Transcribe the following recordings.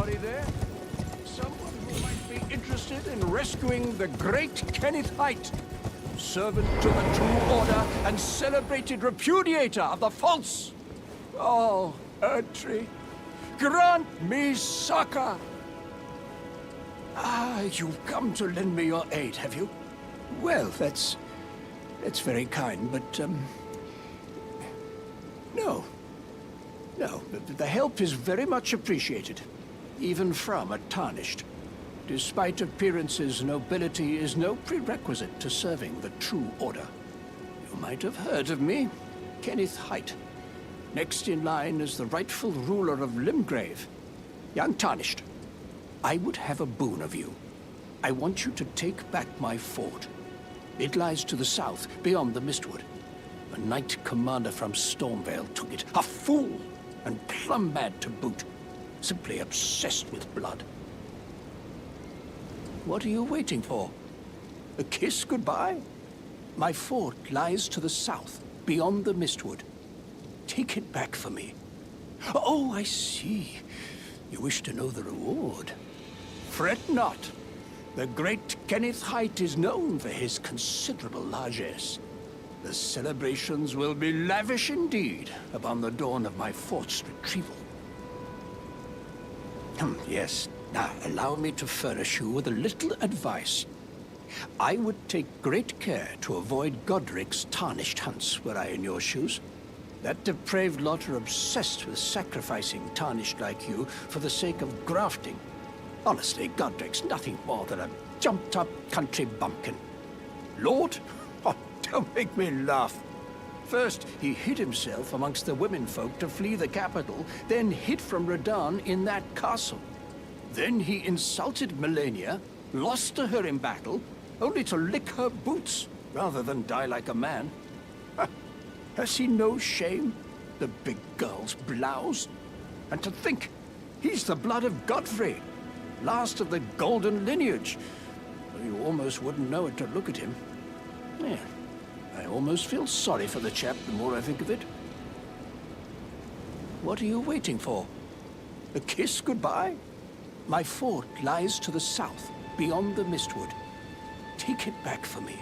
Anybody there? Someone who might be interested in rescuing the great Kenneth Haight, servant to the true order and celebrated repudiator of the false. Oh, Erdtree, grant me succor. Ah, you've come to lend me your aid, have you? Well, that's very kind, but, no. No, the help is very much appreciated, even from a tarnished. Despite appearances, nobility is no prerequisite to serving the true order. You might have heard of me, Kenneth Haight. Next in line is the rightful ruler of Limgrave, young Tarnished. I would have a boon of you. I want you to take back my fort. It lies to the south, beyond the Mistwood. A knight commander from Stormvale took it. A fool! And plumb mad to boot. Simply obsessed with blood. What are you waiting for? A kiss goodbye? My fort lies to the south, beyond the Mistwood. Take it back for me. Oh, I see. You wish to know the reward. Fret not. The great Kenneth Haight is known for his considerable largesse. The celebrations will be lavish indeed upon the dawn of my fort's retrieval. Yes, now allow me to furnish you with a little advice. I would take great care to avoid Godric's tarnished hunts were I in your shoes. That depraved lot are obsessed with sacrificing tarnished like you for the sake of grafting. Honestly, Godric's nothing more than a jumped-up country bumpkin. Lord? Oh, don't make me laugh. First, he hid himself amongst the womenfolk to flee the capital, then hid from Redan in that castle. Then he insulted Melania, lost to her in battle, only to lick her boots rather than die like a man. Has he no shame, the big girl's blouse? And to think, he's the blood of Godfrey, last of the golden lineage. You almost wouldn't know it to look at him. Yeah, I almost feel sorry for the chap the more I think of it. What are you waiting for? A kiss goodbye? My fort lies to the south, beyond the Mistwood. Take it back for me.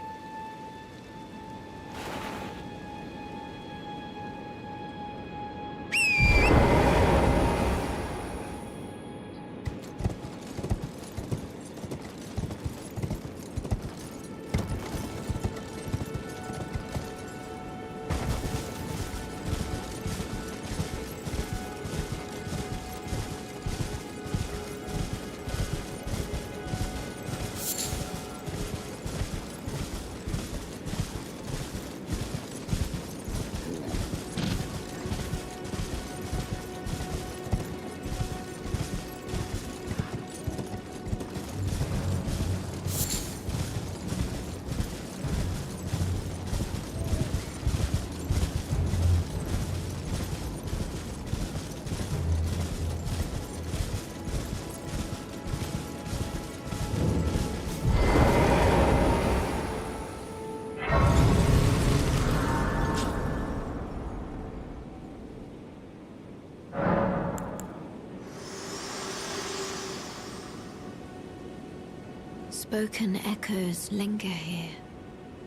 Spoken echoes linger here,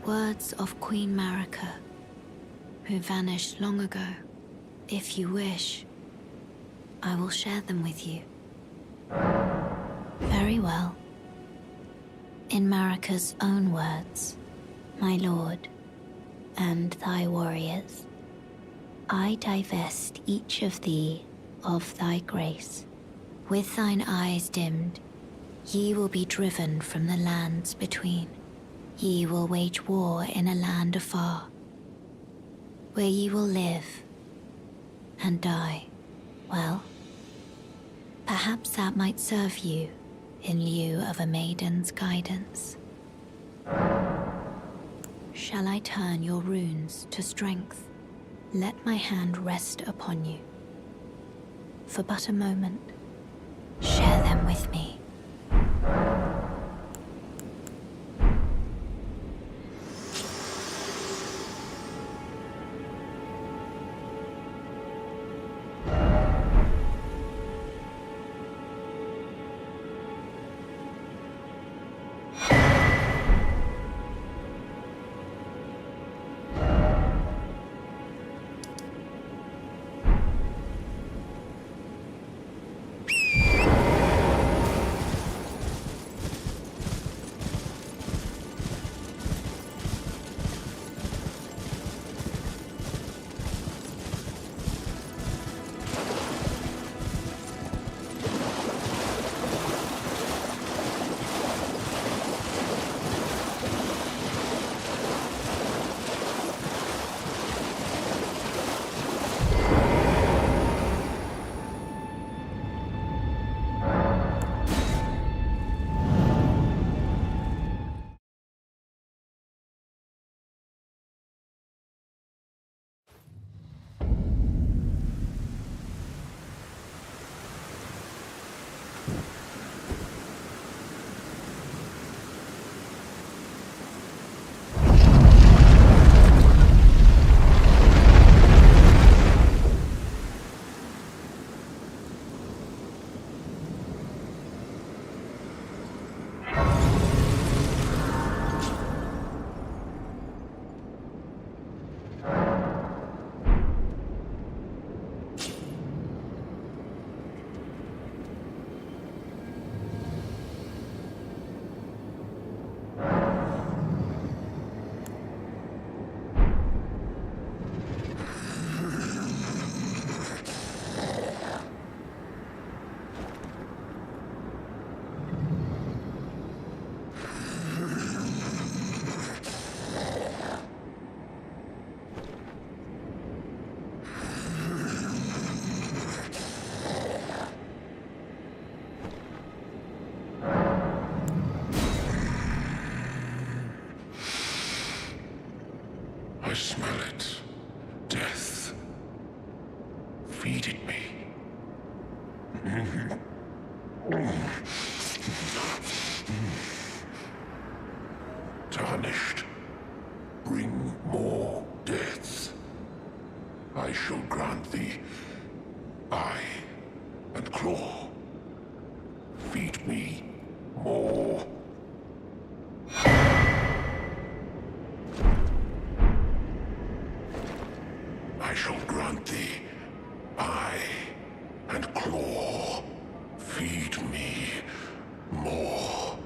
words of Queen Marika, who vanished long ago. If you wish, I will share them with you. Very well. In Marika's own words, my lord, and thy warriors, I divest each of thee of thy grace. With thine eyes dimmed, ye will be driven from the lands between. Ye will wage war in a land afar, where ye will live and die. Well, perhaps that might serve you in lieu of a maiden's guidance. Shall I turn your runes to strength? Let my hand rest upon you. For but a moment, share them with me. I smell it. Death. Feed it me. Tarnished. Bring more deaths. I shall grant thee eye and claw. Feed me more. I shall grant thee eye and claw. Feed me more.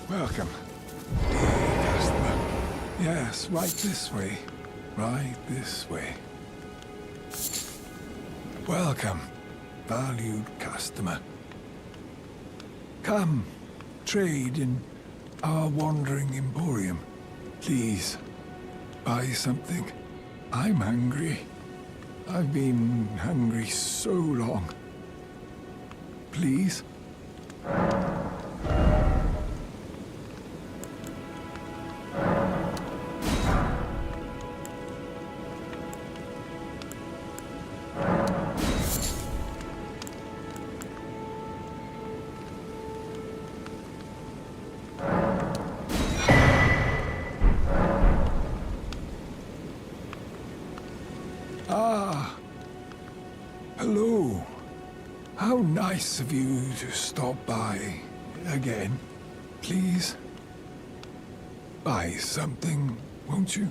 Welcome, dear customer. Yes, right this way. Right this way. Welcome, valued customer. Come, trade in our wandering emporium. Please, buy something. I'm hungry. I've been hungry so long. Please? Ah, hello. How nice of you to stop by again. Please, buy something, won't you?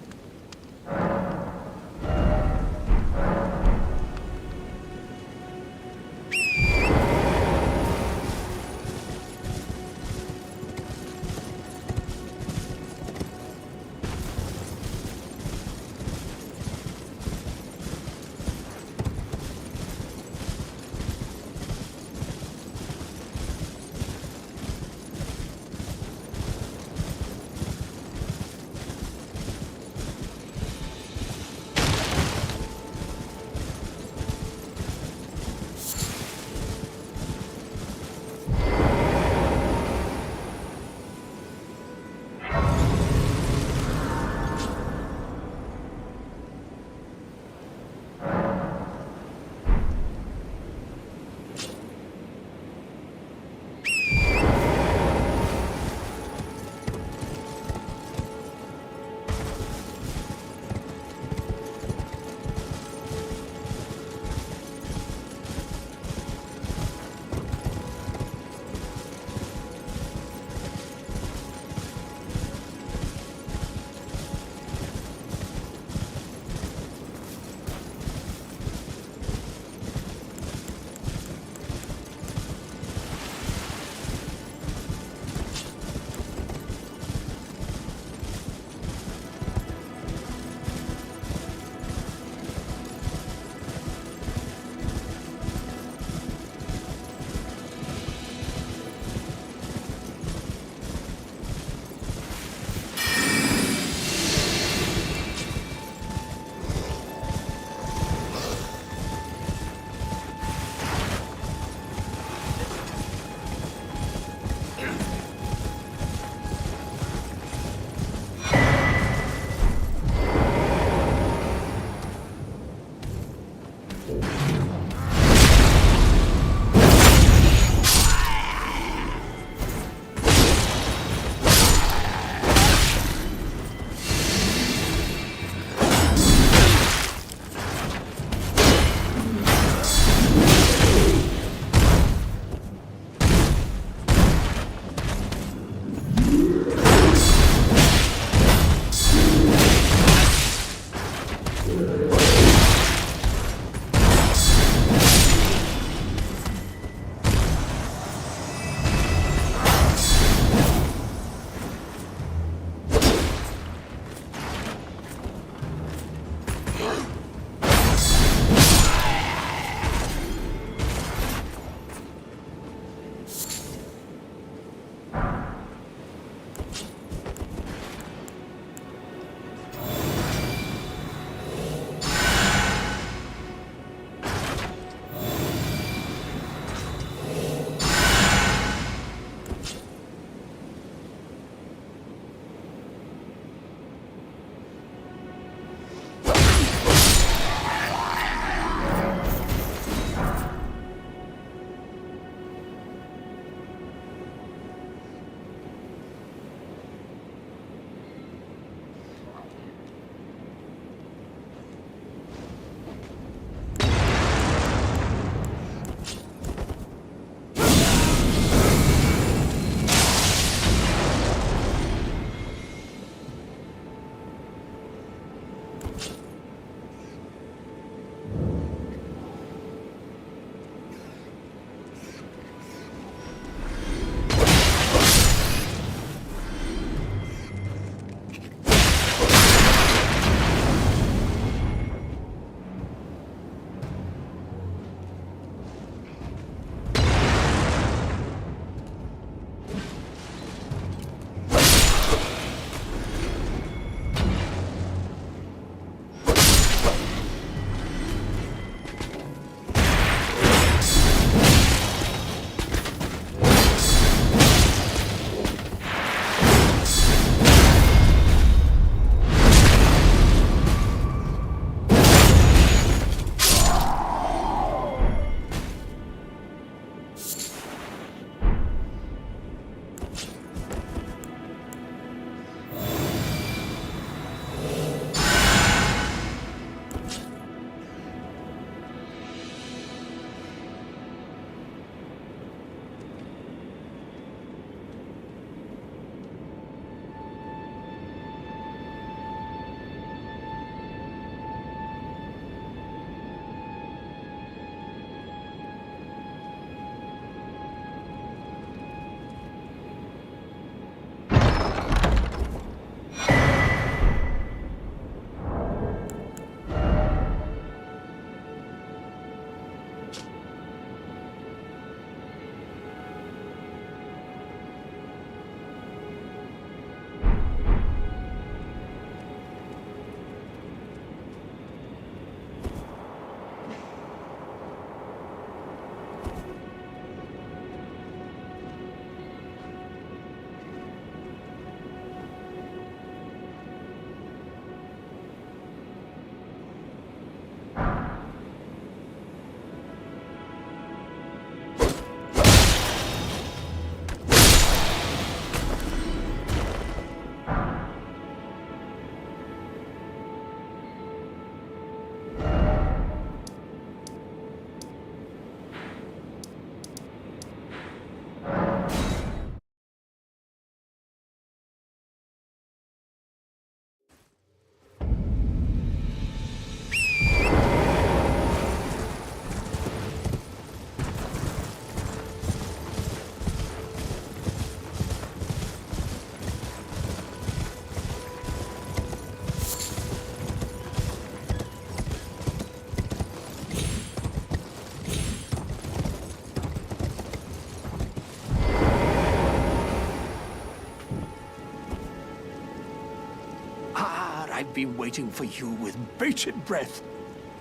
I've been waiting for you with bated breath.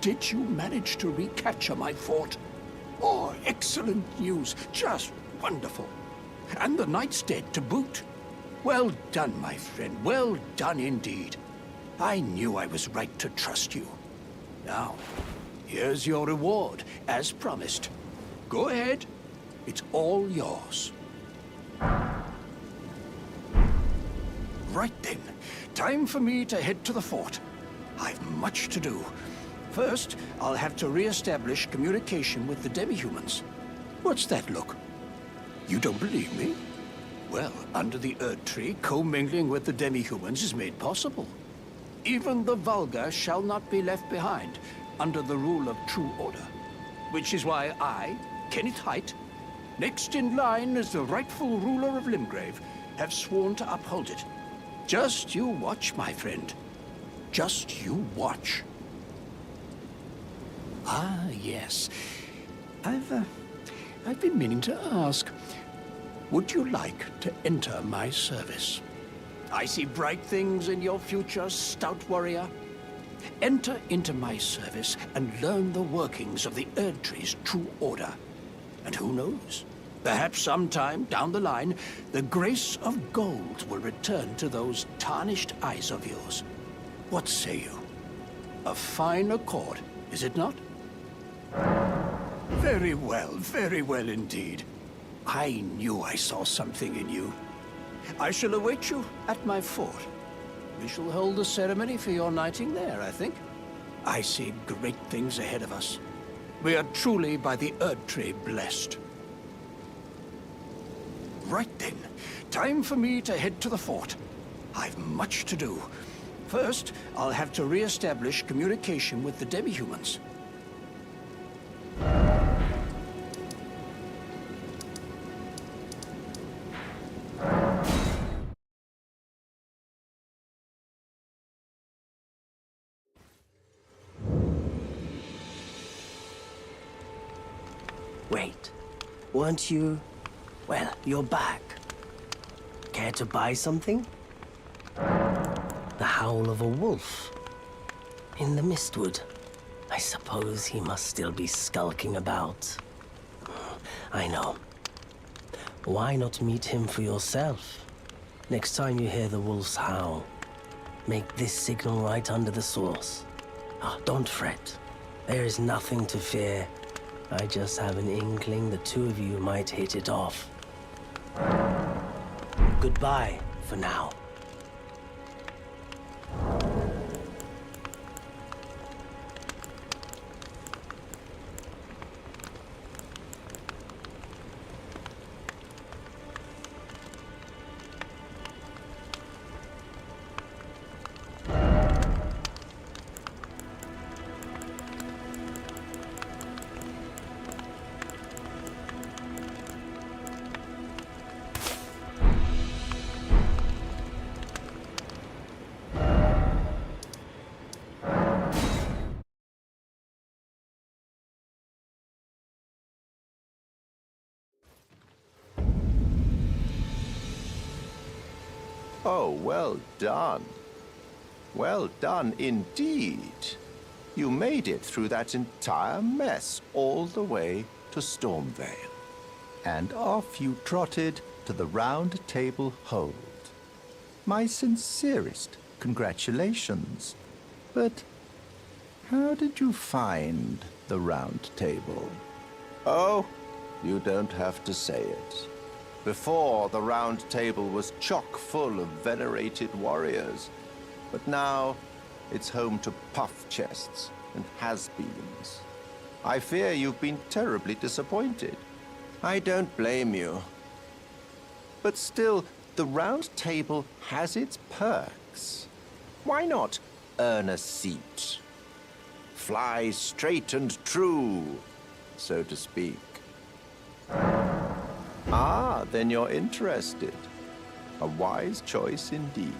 Did you manage to recapture my fort? Oh, excellent news. Just wonderful. And the knight's dead to boot. Well done, my friend. Well done indeed. I knew I was right to trust you. Now, here's your reward, as promised. Go ahead. It's all yours. Right then. Time for me to head to the fort. I've much to do. First, I'll have to re-establish communication with the demi-humans. What's that look? You don't believe me? Well, under the Erd Tree, commingling with the demi-humans is made possible. Even the vulgar shall not be left behind, under the rule of true order. Which is why I, Kenneth Height, next in line as the rightful ruler of Limgrave, have sworn to uphold it. Just you watch, my friend. Just you watch. Ah, yes. I've been meaning to ask. Would you like to enter my service? I see bright things in your future, stout warrior. Enter into my service and learn the workings of the Erd Tree's true order. And who knows? Perhaps sometime down the line, the grace of gold will return to those tarnished eyes of yours. What say you? A fine accord, is it not? Very well indeed. I knew I saw something in you. I shall await you at my fort. We shall hold the ceremony for your knighting there, I think. I see great things ahead of us. We are truly by the Erd Tree blessed. Right then, time for me to head to the fort. I've much to do. First, I'll have to re-establish communication with the demi-humans. Wait, weren't you... Well, you're back. Care to buy something? The howl of a wolf. In the Mistwood. I suppose he must still be skulking about. I know. Why not meet him for yourself? Next time you hear the wolf's howl, make this signal right under the source. Don't fret. There is nothing to fear. I just have an inkling the two of you might hit it off. Goodbye for now. Oh, well done. Well done indeed. You made it through that entire mess all the way to Stormvale. And off you trotted to the Round Table Hold. My sincerest congratulations. But how did you find the Round Table? Oh, you don't have to say it. Before, the Round Table was chock full of venerated warriors, but now it's home to puff chests and has-beens. I fear you've been terribly disappointed. I don't blame you. But still, the Round Table has its perks. Why not earn a seat? Fly straight and true, so to speak. Ah, then you're interested. A wise choice indeed.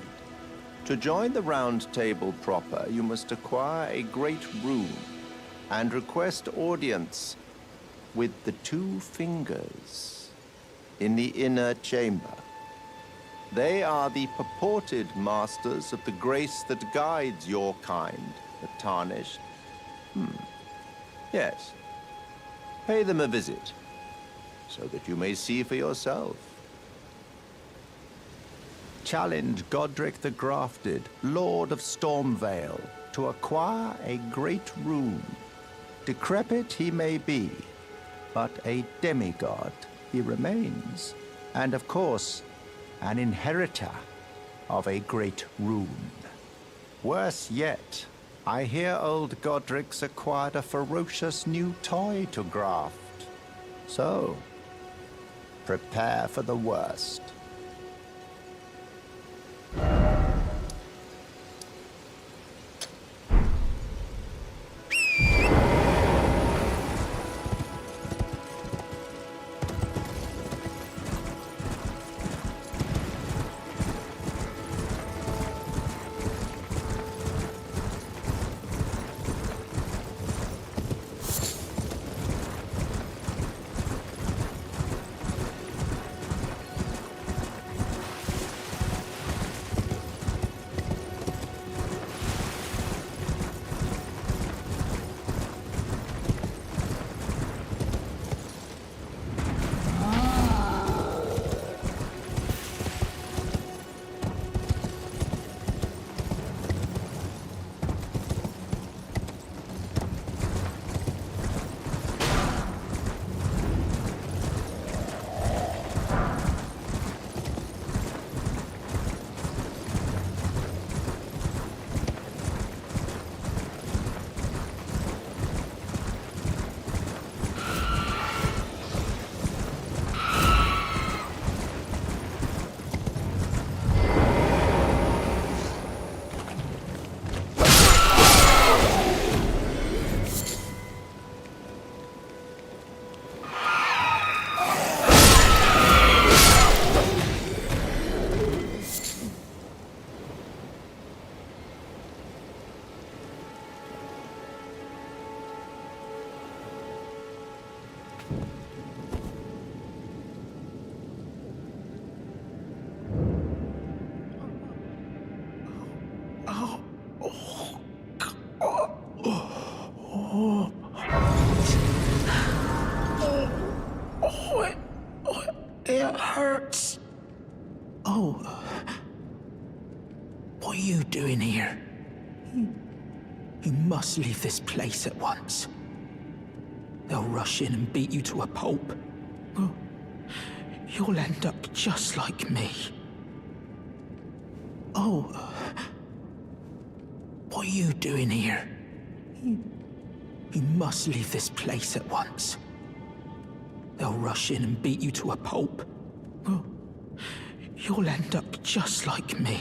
To join the Round Table proper, you must acquire a great room and request audience with the two fingers in the inner chamber. They are the purported masters of the grace that guides your kind, the Tarnished. Yes. Pay them a visit, so that you may see for yourself. Challenge Godric the Grafted, Lord of Stormvale, to acquire a great rune. Decrepit he may be, but a demigod he remains. And of course, an inheritor of a great rune. Worse yet, I hear old Godric's acquired a ferocious new toy to graft. So, prepare for the worst. It hurts. Oh. What are you doing here? You must leave this place at once. They'll rush in and beat you to a pulp. You'll end up just like me. Oh. What are you doing here? You must leave this place at once. They'll rush in and beat you to a pulp. You'll end up just like me.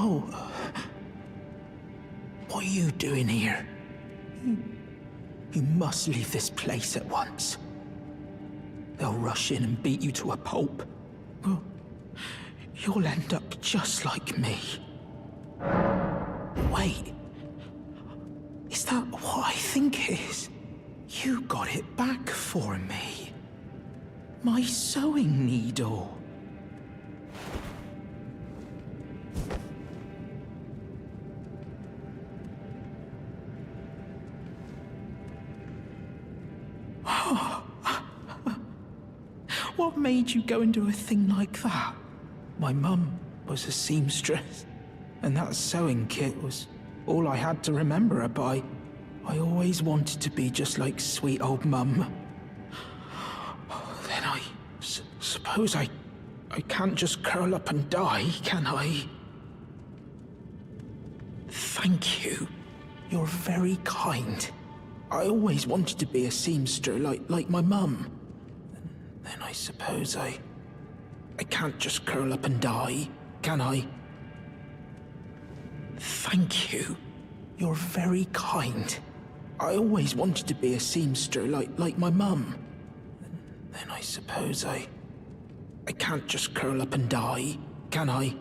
Oh. What are you doing here? You must leave this place at once. They'll rush in and beat you to a pulp. Well, you'll end up just like me. Wait. Is that what I think it is? You got it back for me. My sewing needle. What made you go and do a thing like that? My mum was a seamstress, and that sewing kit was all I had to remember her by. I always wanted to be just like sweet old mum. Then I suppose I can't just curl up and die, can I? Thank you. You're very kind. I always wanted to be a seamster like my mum. Then I suppose I can't just curl up and die, can I? Thank you. You're very kind. I always wanted to be a seamster like my mum. Then I suppose I can't just curl up and die, can I?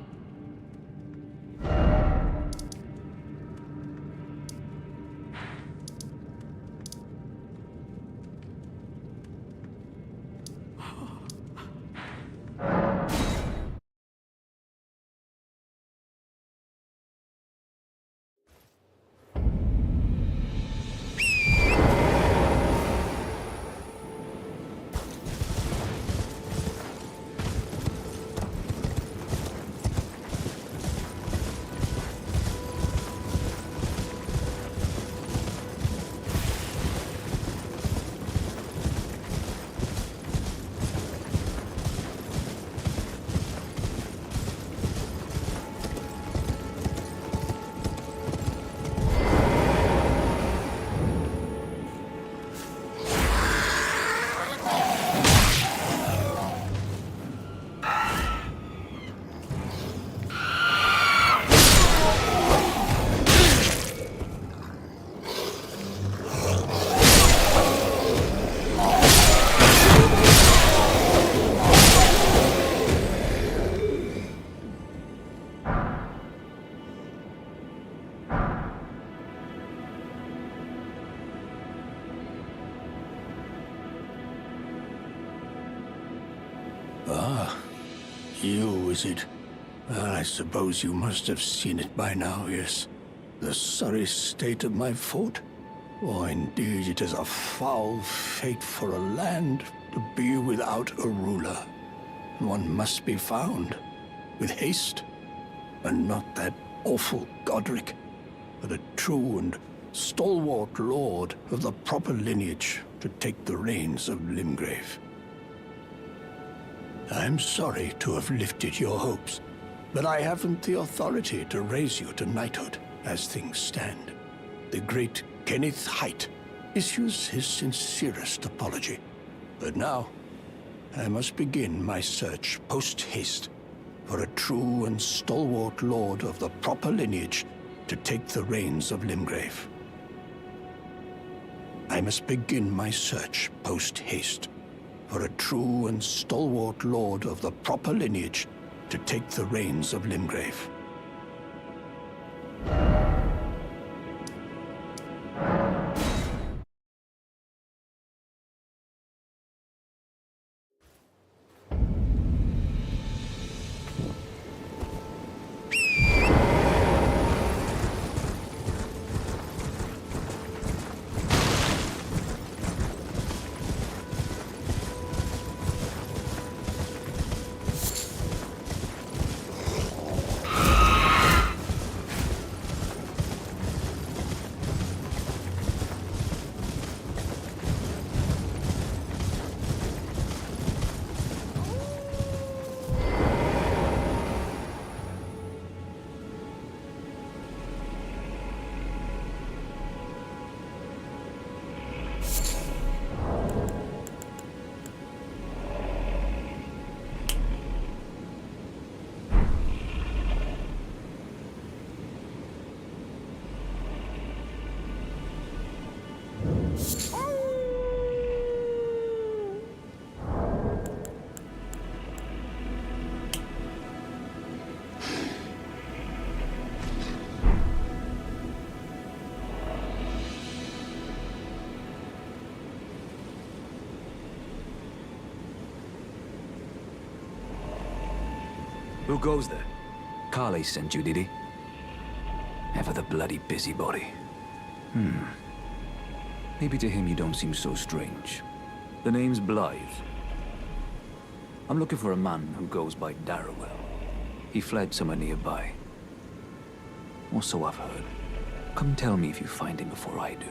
You, is it? Well, I suppose you must have seen it by now, yes. The sorry state of my fort? Oh, indeed, it is a foul fate for a land to be without a ruler. One must be found, with haste, and not that awful Godric, but a true and stalwart lord of the proper lineage to take the reins of Limgrave. I'm sorry to have lifted your hopes, but I haven't the authority to raise you to knighthood as things stand. The great Kenneth Height issues his sincerest apology. But now, I must begin my search post-haste for a true and stalwart lord of the proper lineage to take the reins of Limgrave. I must begin my search post-haste for a true and stalwart lord of the proper lineage to take the reins of Limgrave. Who goes there? Carley sent you, did he? Ever the bloody busybody. Maybe to him you don't seem so strange. The name's Blythe. I'm looking for a man who goes by Darrowell. He fled somewhere nearby. Or so I've heard. Come tell me if you find him before I do.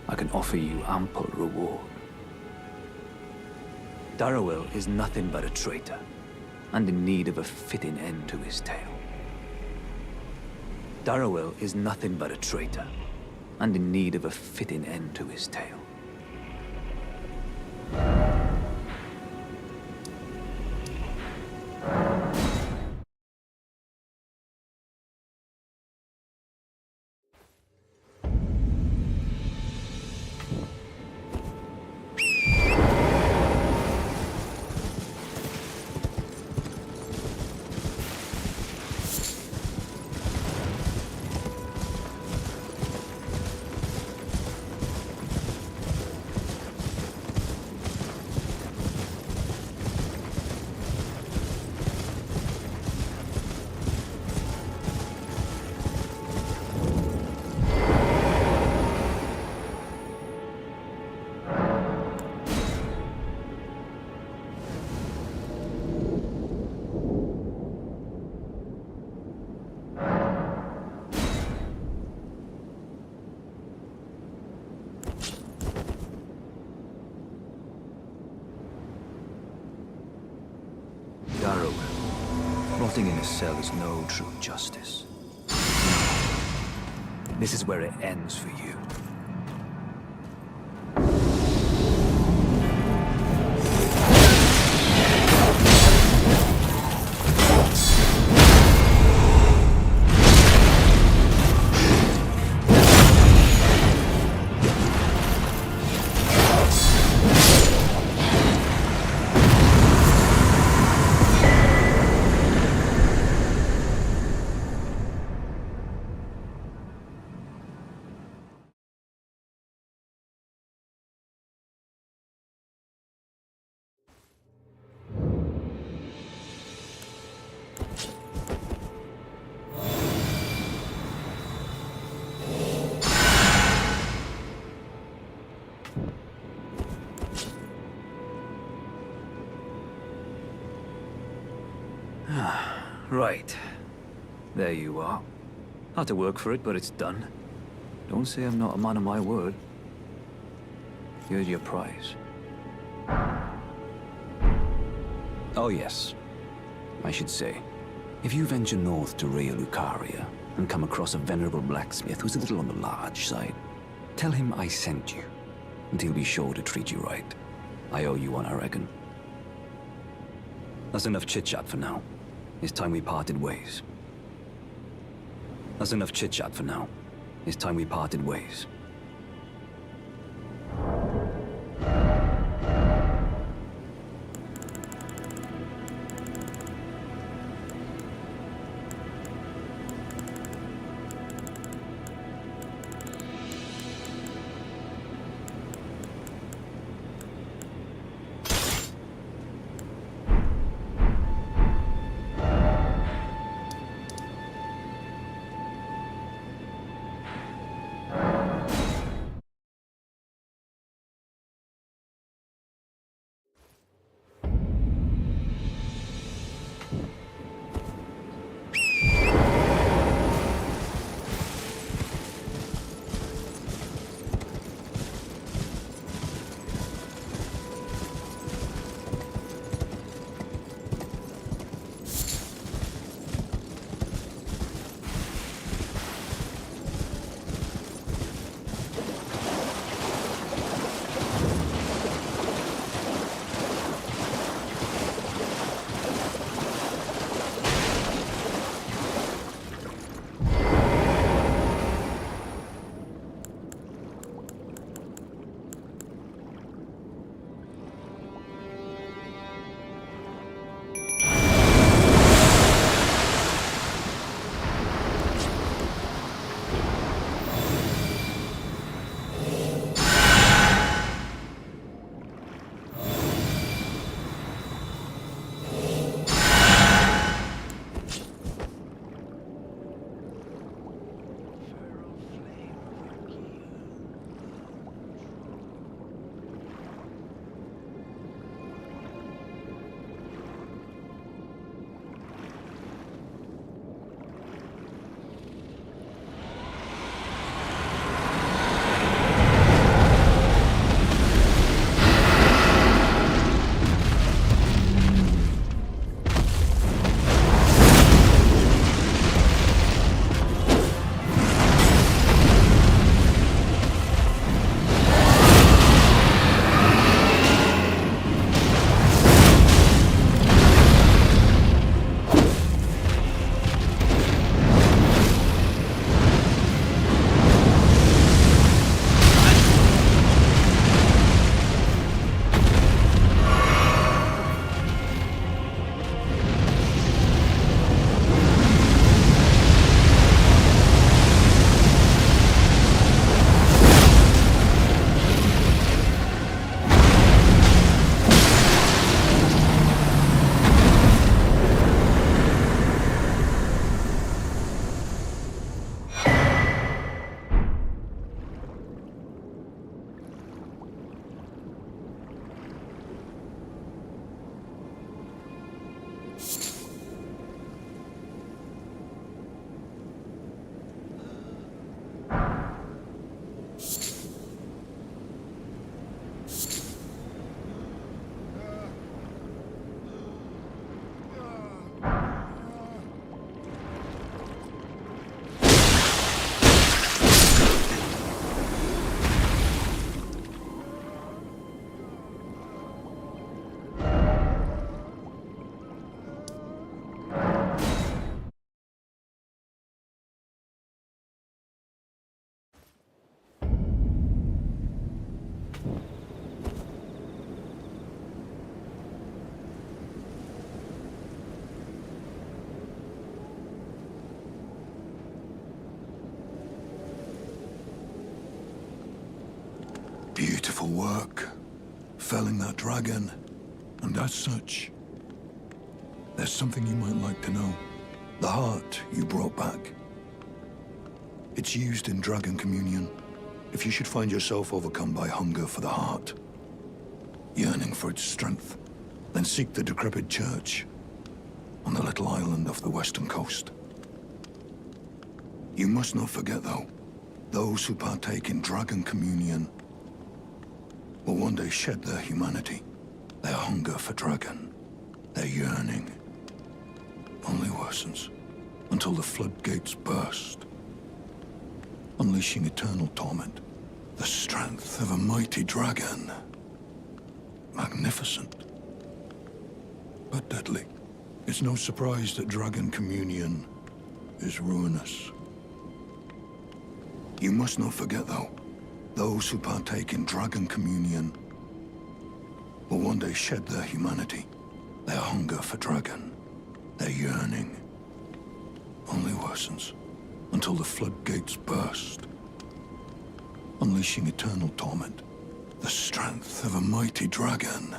I can offer you ample reward. Darrowell is nothing but a traitor, and in need of a fitting end to his tale. Darrowell is nothing but a traitor, and in need of a fitting end to his tale. Darrowell. Rotting in a cell is no true justice. This is where it ends for you. Right. There you are. Had to work for it, but it's done. Don't say I'm not a man of my word. Here's your prize. Oh yes. I should say, if you venture north to Rea Lucaria and come across a venerable blacksmith who's a little on the large side, tell him I sent you, and he'll be sure to treat you right. I owe you one, I reckon. That's enough chit-chat for now. It's time we parted ways. That's enough chit-chat for now. It's time we parted ways. felling that dragon. And as such, there's something you might like to know. The heart you brought back. It's used in Dragon Communion. If you should find yourself overcome by hunger for the heart, yearning for its strength, then seek the decrepit church on the little island off the western coast. You must not forget, though, those who partake in Dragon Communion will one day shed their humanity, their hunger for dragon, their yearning only worsens until the floodgates burst, unleashing eternal torment, the strength of a mighty dragon. Magnificent, but deadly. It's no surprise that Dragon Communion is ruinous. You must not forget, though, those who partake in Dragon Communion will one day shed their humanity, their hunger for dragon, their yearning only worsens until the floodgates burst, unleashing eternal torment, the strength of a mighty dragon.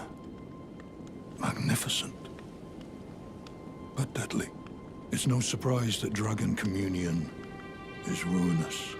Magnificent, but deadly. It's no surprise that Dragon Communion is ruinous.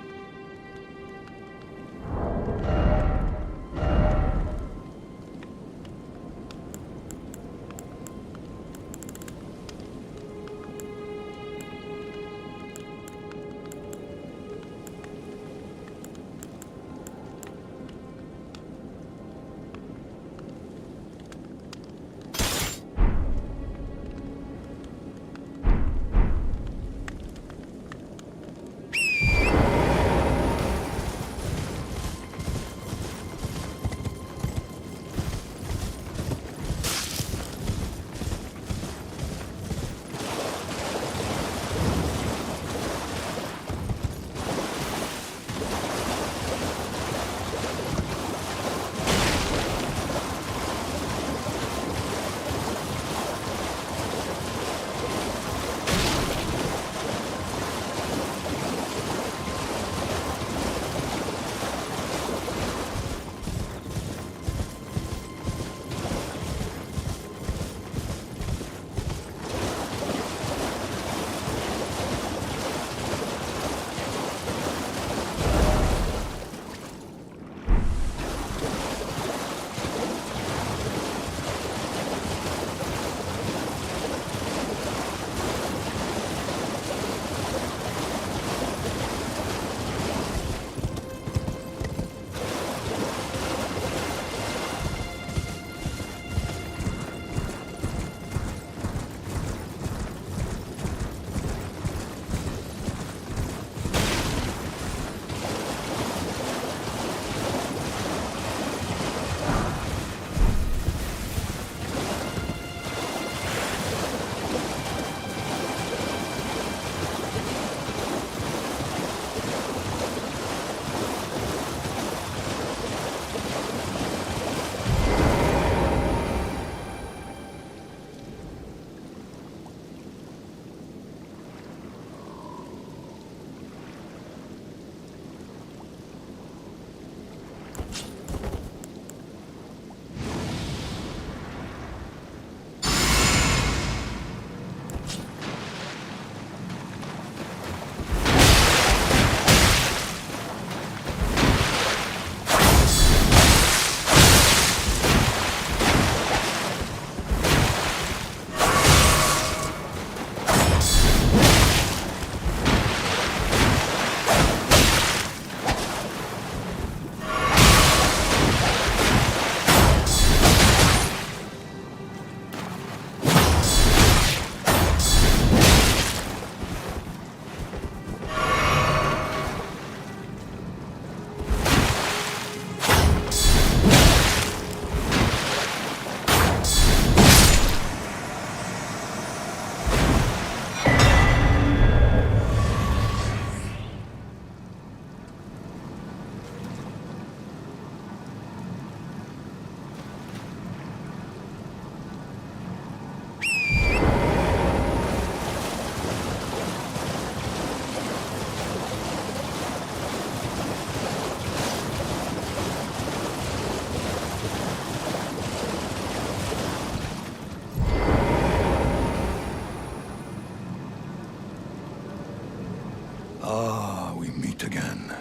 meet again.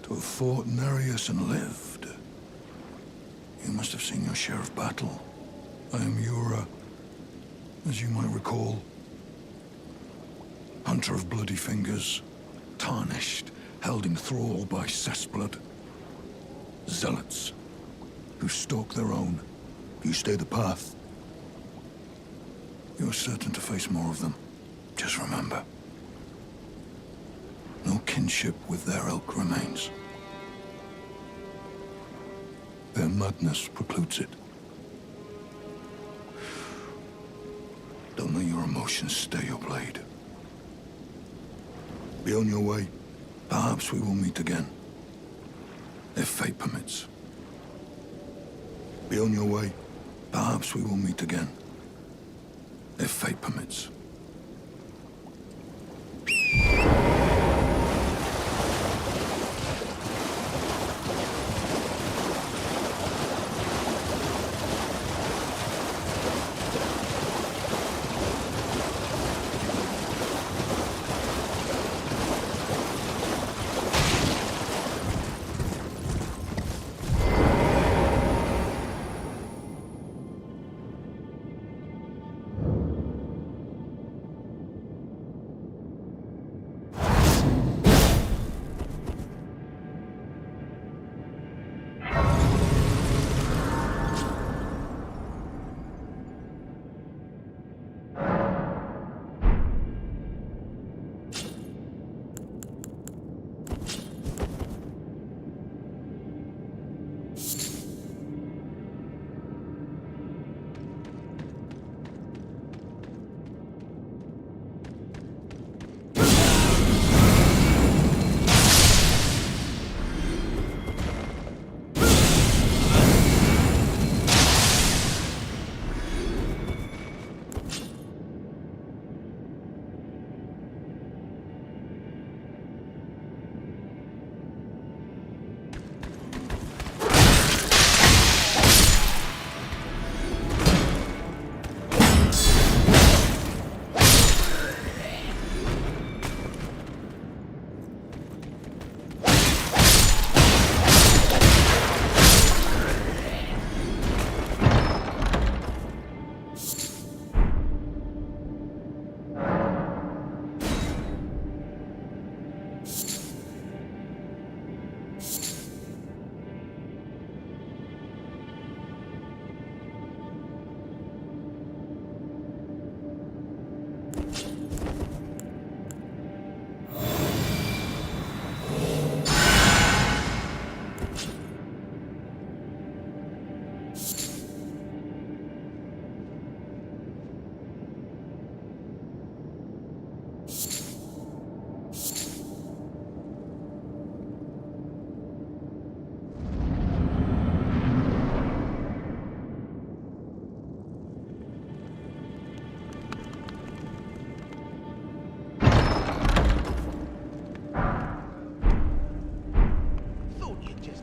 To have fought Nereus and lived. You must have seen your share of battle. I am Yura, as you might recall. Hunter of bloody fingers, tarnished, held in thrall by cessblood. Zealots, who stalk their own. You stay the path. You're certain to face more of them. Just remember, no kinship with their ilk remains. Their madness precludes it. Don't let your emotions stay your blade. Be on your way. Perhaps we will meet again. If fate permits. Be on your way. Perhaps we will meet again. If fate permits.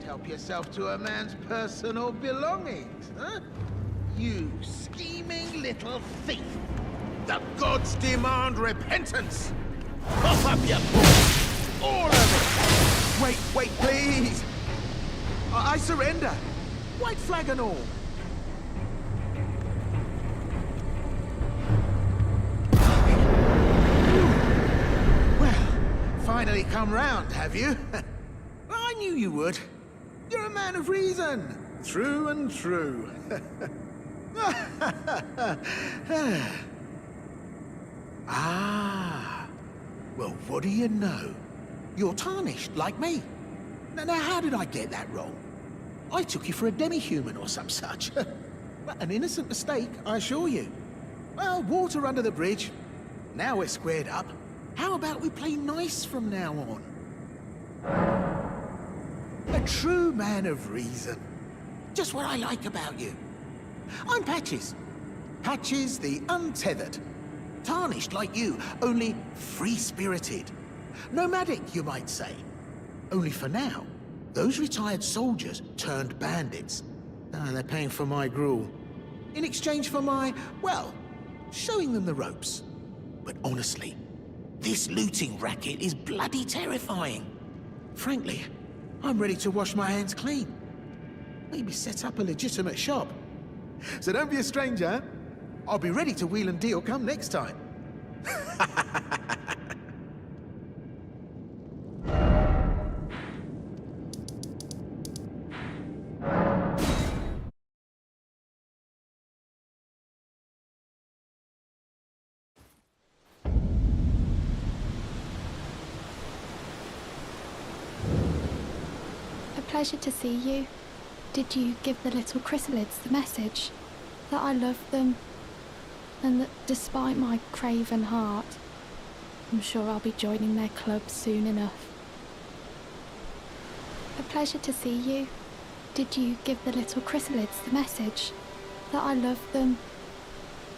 Help yourself to a man's personal belongings, huh? You scheming little thief! The gods demand repentance! Pop up your balls! All of it! Wait, please! I surrender! White flag and all! Well, finally come round, have you? I knew you would. You're a man of reason, through and through. Ah, well, what do you know? You're tarnished, like me. Now, how did I get that wrong? I took you for a demi-human or some such. An innocent mistake, I assure you. Well, water under the bridge. Now we're squared up. How about we play nice from now on? A true man of reason. Just what I like about you. I'm Patches. Patches the untethered. Tarnished like you, only free-spirited. Nomadic, you might say. Only for now, those retired soldiers turned bandits. They're paying for my gruel. In exchange for my, well, showing them the ropes. But honestly, this looting racket is bloody terrifying. Frankly, I'm ready to wash my hands clean. Maybe set up a legitimate shop. So don't be a stranger. I'll be ready to wheel and deal come next time. A pleasure to see you. Did you give the little chrysalids the message? That I love them, and that despite my craven heart, I'm sure I'll be joining their club soon enough. A pleasure to see you. Did you give the little chrysalids the message? That I love them,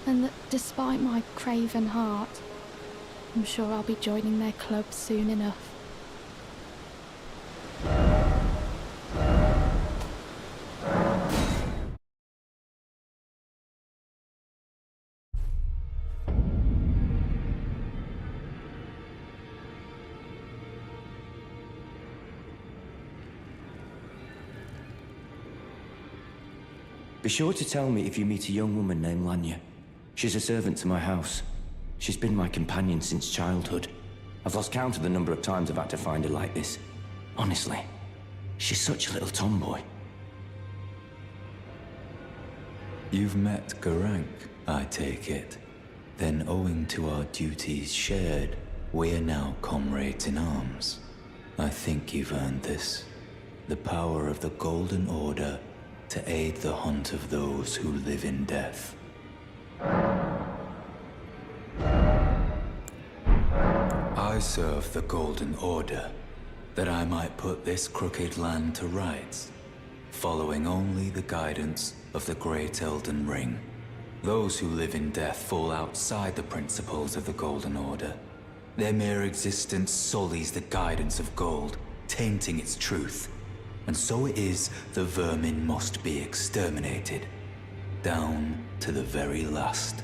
and that despite my craven heart, I'm sure I'll be joining their club soon enough. Be sure to tell me if you meet a young woman named Lanya. She's a servant to my house. She's been my companion since childhood. I've lost count of the number of times I've had to find her like this. Honestly, she's such a little tomboy. You've met Garank, I take it. Then owing to our duties shared, we're now comrades in arms. I think you've earned this. The power of the Golden Order to aid the hunt of those who live in death. I serve the Golden Order, that I might put this crooked land to rights, following only the guidance of the Great Elden Ring. Those who live in death fall outside the principles of the Golden Order. Their mere existence sullies the guidance of gold, tainting its truth. And so it is the vermin must be exterminated, down to the very last.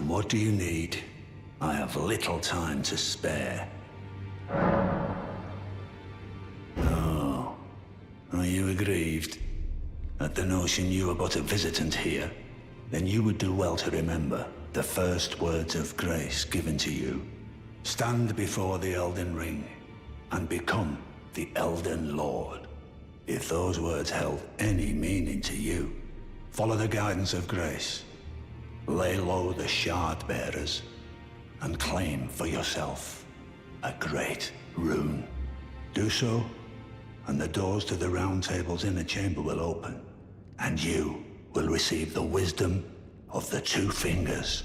What do you need? I have little time to spare. Are you aggrieved at the notion you are but a visitant here? Then you would do well to remember the first words of grace given to you. Stand before the Elden Ring and become the Elden Lord. If those words held any meaning to you, follow the guidance of grace. Lay low the shard bearers and claim for yourself a great rune. Do so, and the doors to the Round Table's inner chamber will open, and you will receive the wisdom of the Two Fingers.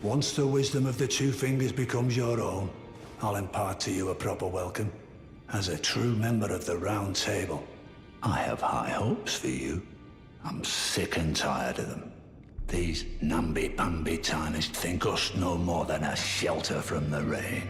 Once the wisdom of the Two Fingers becomes your own, I'll impart to you a proper welcome. As a true member of the Round Table, I have high hopes for you. I'm sick and tired of them. These namby-pamby tarnished think us no more than a shelter from the rain.